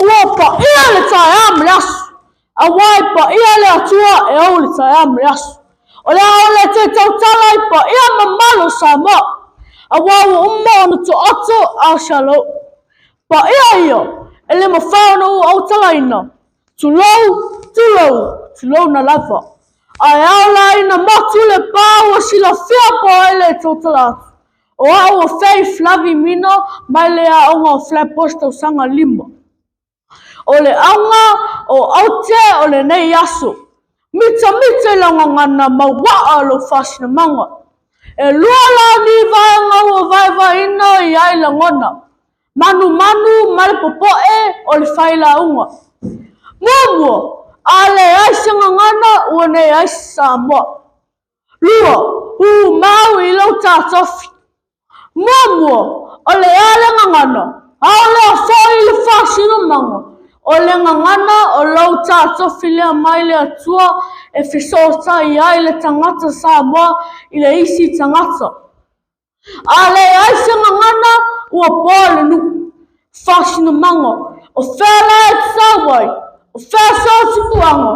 ua paia le taea ma le asu auā i paia le atua e au le taea ma le asu o le ao le te tautala i paia ma malo Samoa auā ua uma ona to'ato a Shalou paia ia e le mafao na ua au talaina tulou na lava ae ao laina motu le pā ua silafia po ai le tautala atu o a ua fei flavi mino mai le aʻoga o Flatbush tausaga 5 o le aunga o aute o le nei aso mita i laugagana maua'a lou fasinamaga e lua la ni vaega ua vaevaeina i ai lagona manumanu ma le popo'e o le failauga muamua a le aisi gagana ua nei aisi Samoa lua mau i lou tatofi muamua o le ā le gagana ao lea fo'i i le fasinamaga o le gagana o lou tatofi lea mai le atua e fesoota'i ai le tagata Samoa i le isi tagata a le aisi gagana ua po le nu'u fasinamaga o fea la e tasau ai o fea sotupu'aga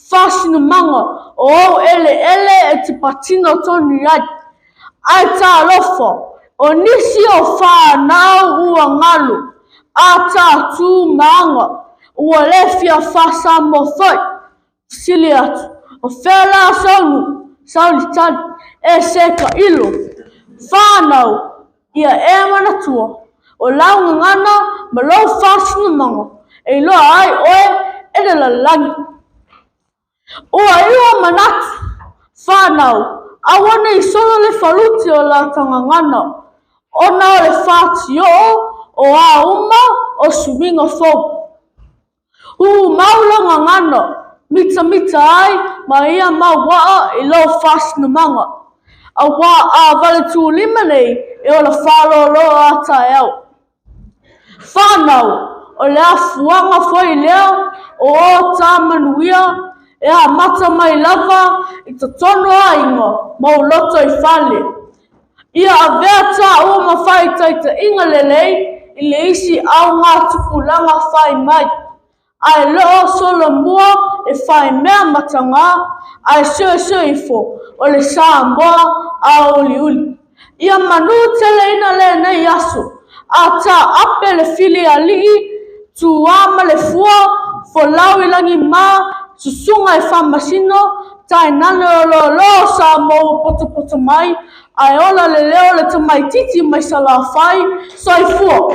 fasinamaga o ou ele e te patino tonu ai ae talofa o nisi o whanau ua ngalu a tātū maanga ua le fia whasa mo whai sili atu o whea la sauli tali e seka ilo whanau ia e manatua o launga ngana ma lau fasinamaga e loa ai oe e le lalangi ua iwa manatu whanau awana i solo le faluti o la tangangana ona o le whātio o a uma o suminga fau maulanga ngana mita ai ma ia maua'a i lau fasinamaga auā a vale tūlima nei e o la whalolo a tae au whanau o le afuanga foi lea o tāmanuia e a mata mai lava i ta tono ainga mau loto i whale ia a vea tā ua mawhai taita inga lelei i le isi au ngā tupulanga whai mai ai loo solo mua e whai mea matanga ai sue ifo o le Samoa a uli ia manu tele ina le nei aso a tā ape le fili ali'i tuama le fua folau i langi mā susunga e whamasino tai nana o lo Samoa poto mai ai ola le leo le tamaititi mai salawhai soifua